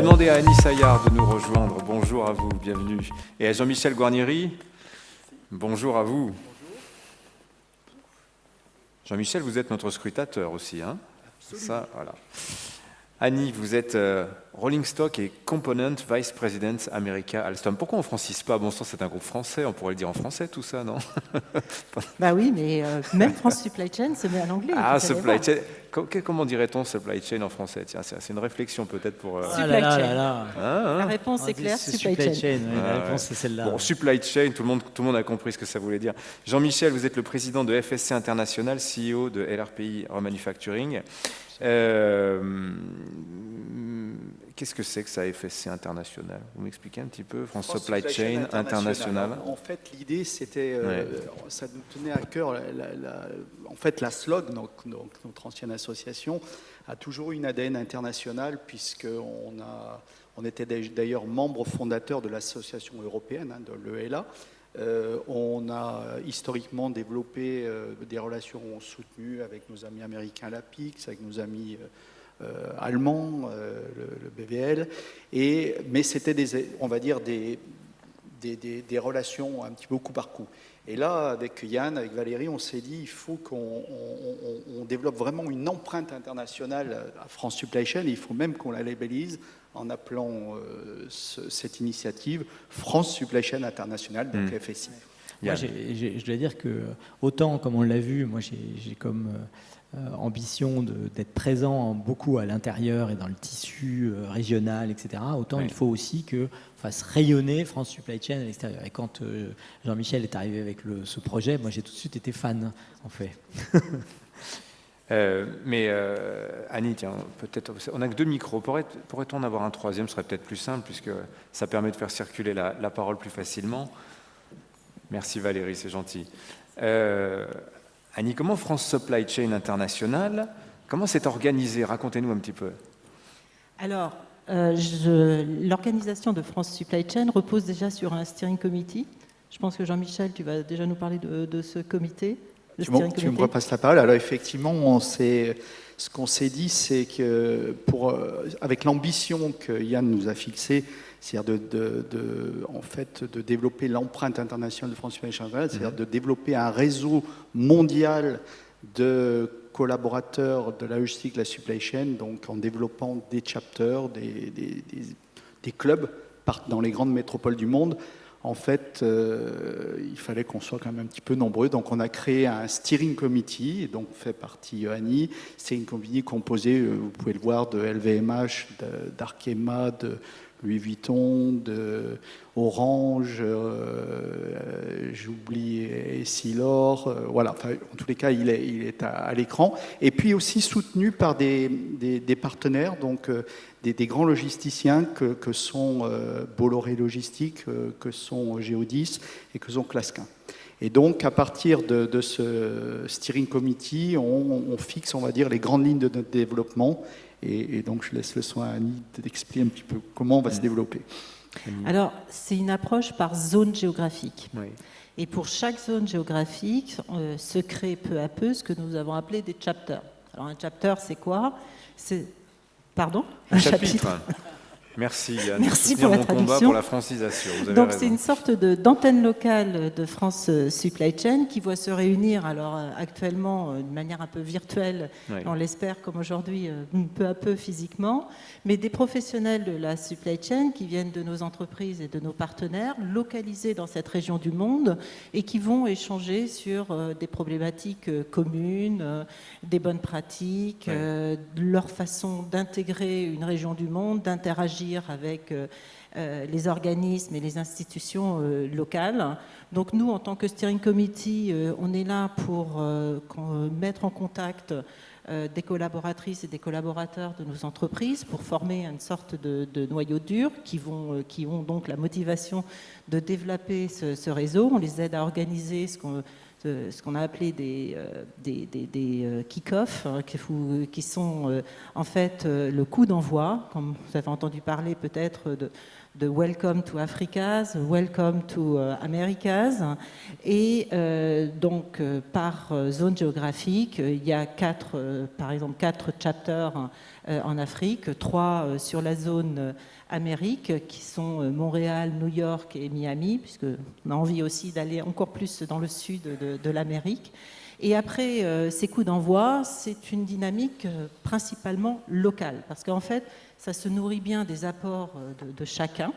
demander à Annie Saillard de nous rejoindre. Bonjour à vous, bienvenue. Et à Jean-Michel Guarnieri, bonjour à vous. Jean-Michel, vous êtes notre scrutateur aussi, hein? Ça, voilà. Annie, vous êtes Rolling Stock et Component Vice President America Alstom. Pourquoi on ne francise pas? Bon sang, c'est un groupe français, on pourrait le dire en français tout ça, non? Bah oui, mais même France Supply Chain se met à l'anglais. Ah, supply chain. Comment dirait-on supply chain en français? Tiens, c'est une réflexion peut-être pour... Supply chain. Hein? La réponse est claire, supply chain. La réponse c'est celle-là. Bon, supply chain, tout le monde a compris ce que ça voulait dire. Jean-Michel, vous êtes le président de FSC International, CEO de LRPI Remanufacturing. Qu'est-ce que c'est que ça, FSC International? Vous m'expliquez un petit peu? France Supply Chain International. En fait, l'idée, c'était, ça nous tenait à cœur, en fait, la SLOG, donc notre ancienne association, a toujours eu une ADN internationale, puisqu'on était d'ailleurs membre fondateur de l'association européenne, de l'ELA. On a historiquement développé des relations soutenues avec nos amis américains, la PIX, avec nos amis allemands, le BVL, mais c'était on va dire des relations un petit peu au coup par coup. Et là, avec Yann, avec Valérie, on s'est dit il faut qu'on développe vraiment une empreinte internationale à France Supply Chain, et il faut même qu'on la labellise en appelant cette initiative France Supply Chain International, donc FSI. Moi, je dois dire que, autant, comme on l'a vu, moi j'ai comme ambition d'être présent beaucoup à l'intérieur et dans le tissu régional, etc., autant il faut aussi qu'on fasse rayonner France Supply Chain à l'extérieur. Et quand Jean-Michel est arrivé avec ce projet, moi j'ai tout de suite été fan, en fait. Annie, tiens, peut-être, on n'a que 2 micros. Pourrait-on en avoir un troisième? Ce serait peut-être plus simple, puisque ça permet de faire circuler la parole plus facilement. Merci Valérie, c'est gentil. Annie, comment France Supply Chain International, comment c'est organisé? Racontez-nous un petit peu. Alors, l'organisation de France Supply Chain repose déjà sur un steering committee. Je pense que Jean-Michel, tu vas déjà nous parler de ce comité. Tu me repasses la parole. Alors effectivement, ce qu'on s'est dit, c'est que avec l'ambition que Yann nous a fixée, c'est-à-dire de développer l'empreinte internationale de France Supply Chain, c'est-à-dire de développer un réseau mondial de collaborateurs de la logistique, de la supply chain, donc en développant des chapters, des clubs dans les grandes métropoles du monde. En fait, il fallait qu'on soit quand même un petit peu nombreux. Donc, on a créé un steering committee, dont fait partie Annie. C'est une committee composée, vous pouvez le voir, de LVMH, d'Arkema, de Louis Vuitton, de Orange, j'oublie Essilor, voilà. Enfin, en tous les cas, il est à l'écran. Et puis aussi soutenu par des partenaires, donc des grands logisticiens que sont Bolloré Logistique, que sont Géodis et que sont Clasquin. Et donc, à partir de ce steering committee, on fixe, on va dire, les grandes lignes de notre développement. Et donc, je laisse le soin à Annie d'expliquer un petit peu comment on va se développer. Alors, c'est une approche par zone géographique. Oui. Et pour chaque zone géographique, se crée peu à peu ce que nous avons appelé des chapters. Alors, un chapter, c'est quoi? Pardon? Un chapitre. Merci Yann. Merci pour la traduction. Combat pour la francisation. Vous avez Donc raison. c'est une sorte d'antenne locale de France Supply Chain qui voit se réunir alors actuellement de manière un peu virtuelle, Oui. on l'espère comme aujourd'hui, peu à peu physiquement, mais des professionnels de la supply chain qui viennent de nos entreprises et de nos partenaires, localisés dans cette région du monde et qui vont échanger sur des problématiques communes, des bonnes pratiques, leur façon d'intégrer une région du monde, d'interagir avec les organismes et les institutions locales. Donc nous, en tant que steering committee, on est là pour mettre en contact des collaboratrices et des collaborateurs de nos entreprises pour former une sorte de noyau dur qui ont donc la motivation de développer ce réseau. On les aide à organiser ce qu'on a appelé des kick-offs, qui sont en fait le coup d'envoi, comme vous avez entendu parler peut-être de Welcome to Africas, Welcome to Americas, et donc par zone géographique, il y a par exemple 4 chapters en Afrique, 3 sur la zone Amérique, qui sont Montréal, New York et Miami, puisqu'on a envie aussi d'aller encore plus dans le sud de l'Amérique. Et après ces coups d'envoi, c'est une dynamique principalement locale, parce qu'en fait, ça se nourrit bien des apports de chacun.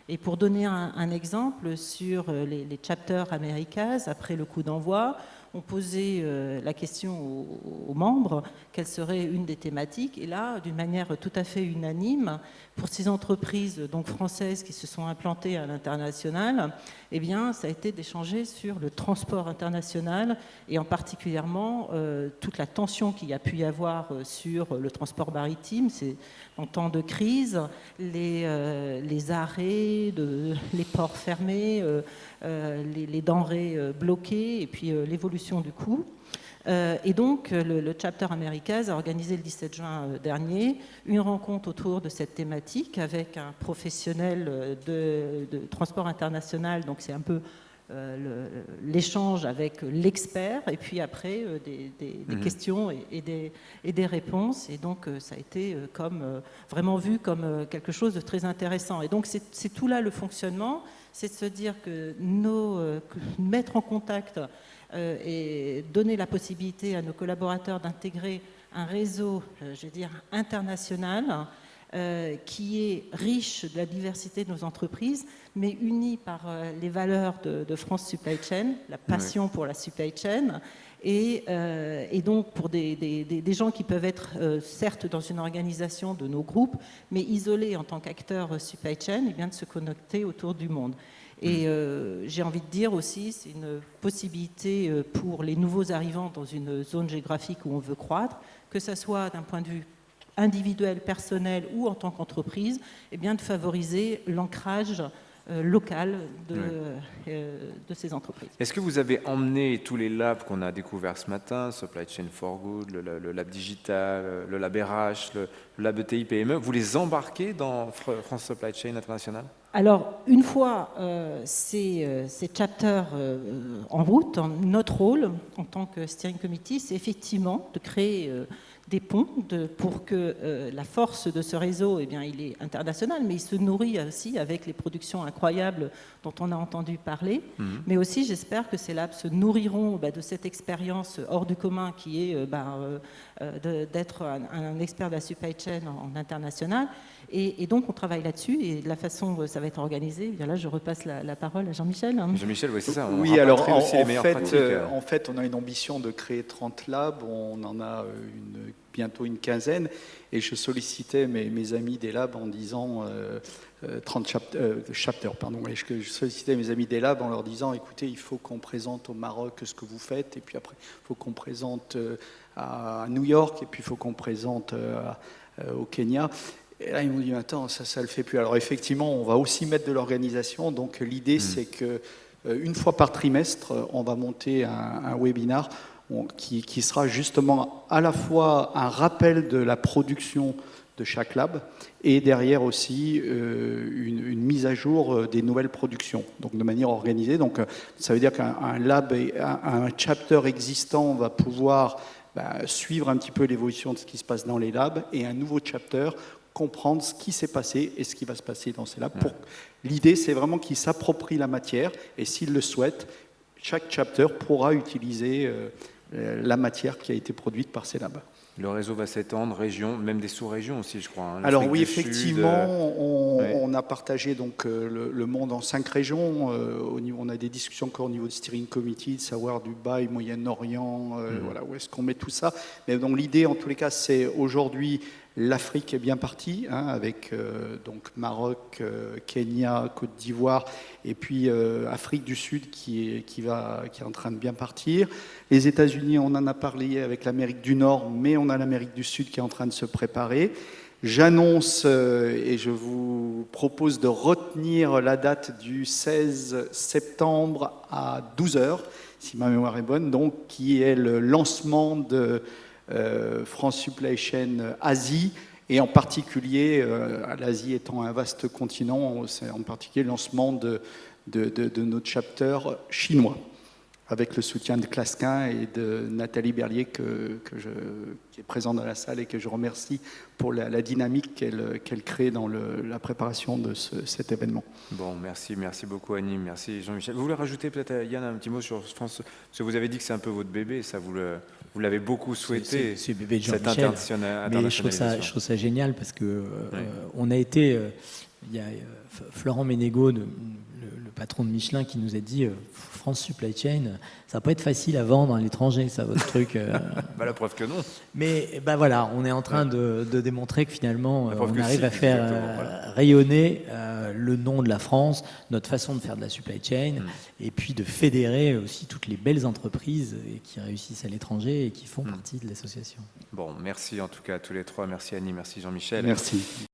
Et pour donner un exemple, sur les chapters Americas, après le coup d'envoi, on posait la question aux membres, quelle serait une des thématiques. Et là, d'une manière tout à fait unanime, pour ces entreprises donc françaises qui se sont implantées à l'international, eh bien, ça a été d'échanger sur le transport international et en particulièrement toute la tension qu'il y a pu y avoir sur le transport maritime. C'est en temps de crise, les arrêts, les ports fermés, les denrées bloquées et puis l'évolution du coût. Et donc, le Chapter Americas a organisé le 17 juin dernier une rencontre autour de cette thématique avec un professionnel de transport international. Donc, c'est un peu l'échange avec l'expert et puis après des questions et des réponses. Et donc, ça a été vraiment vu comme quelque chose de très intéressant. Et donc, c'est tout là le fonctionnement, c'est de se dire que mettre en contact et donner la possibilité à nos collaborateurs d'intégrer un réseau, international, qui est riche de la diversité de nos entreprises, mais uni par les valeurs de France Supply Chain, la passion pour la supply chain, et donc pour des gens qui peuvent être certes dans une organisation de nos groupes, mais isolés en tant qu'acteurs supply chain, et bien de se connecter autour du monde. Et j'ai envie de dire aussi, c'est une possibilité pour les nouveaux arrivants dans une zone géographique où on veut croître, que ce soit d'un point de vue individuel, personnel ou en tant qu'entreprise, eh bien de favoriser l'ancrage local de ces entreprises. Est-ce que vous avez emmené tous les labs qu'on a découverts ce matin, Supply Chain for Good, le lab digital, le lab RH, le lab ETI PME, vous les embarquez dans France Supply Chain International ? Alors, une fois ces chapters en route, notre rôle en tant que steering committee, c'est effectivement de créer des ponts pour que la force de ce réseau, eh bien, il est international, mais il se nourrit aussi avec les productions incroyables dont on a entendu parler. Mais aussi, j'espère que ces labs se nourriront de cette expérience hors du commun qui est d'être un expert de la supply chain en international. Et donc, on travaille là-dessus. Et de la façon dont ça va être organisé, bien là, je repasse la parole à Jean-Michel. Jean-Michel, oui, c'est ça. Oui, alors en fait, on a une ambition de créer 30 labs. On en a bientôt une quinzaine. Et je sollicitais mes amis des labs en disant 30 chapters, pardon. Et je sollicitais mes amis des labs en leur disant, écoutez, il faut qu'on présente au Maroc ce que vous faites. Et puis après, il faut qu'on présente à New York. Et puis, il faut qu'on présente au Kenya. Et là, ils m'ont dit, attends, ça le fait plus. Alors effectivement, on va aussi mettre de l'organisation. Donc l'idée, c'est que une fois par trimestre, on va monter un webinar qui sera justement à la fois un rappel de la production de chaque lab et derrière aussi une mise à jour des nouvelles productions, donc de manière organisée. Donc ça veut dire qu'un lab, un chapter existant va pouvoir suivre un petit peu l'évolution de ce qui se passe dans les labs et un nouveau chapter comprendre ce qui s'est passé et ce qui va se passer dans ces labs. L'idée, c'est vraiment qu'ils s'approprient la matière et s'ils le souhaitent, chaque chapter pourra utiliser la matière qui a été produite par ces labs. Le réseau va s'étendre, région, même des sous-régions aussi, je crois. Alors oui, effectivement, on a partagé donc le monde en 5 régions. On a des discussions encore au niveau du steering committee, de savoir Dubaï, Moyen-Orient, voilà, où est-ce qu'on met tout ça. Mais donc l'idée, en tous les cas, c'est aujourd'hui l'Afrique est bien partie, avec donc Maroc, Kenya, Côte d'Ivoire, et puis Afrique du Sud qui est en train de bien partir. Les États-Unis, on en a parlé avec l'Amérique du Nord, mais on a l'Amérique du Sud qui est en train de se préparer. J'annonce et je vous propose de retenir la date du 16 septembre à 12h. si ma mémoire est bonne, donc, qui est le lancement de France Supply Chain Asie, et en particulier, l'Asie étant un vaste continent, c'est en particulier le lancement de notre chapter chinois, avec le soutien de Clasquin et de Nathalie Berlier, qui est présente dans la salle et que je remercie pour la dynamique qu'elle crée dans la préparation de cet événement. Bon, merci beaucoup Annie, merci Jean-Michel. Vous voulez rajouter peut-être, Yann, un petit mot sur France, parce que vous avez dit que c'est un peu votre bébé, ça vous l'avez beaucoup souhaité, c'est le bébé de cette Jean-Michel. Mais je trouve ça génial parce que on a été, il y a Florent Ménégo, le patron de Michelin, qui nous a dit France Supply Chain, ça va pas être facile à vendre à l'étranger, ça, votre truc. La preuve que non. Mais voilà, on est en train de démontrer que finalement, on arrive à faire rayonner le nom de la France, notre façon de faire de la supply chain, et puis de fédérer aussi toutes les belles entreprises qui réussissent à l'étranger et qui font partie de l'association. Bon, merci en tout cas à tous les trois. Merci Annie, merci Jean-Michel. Merci.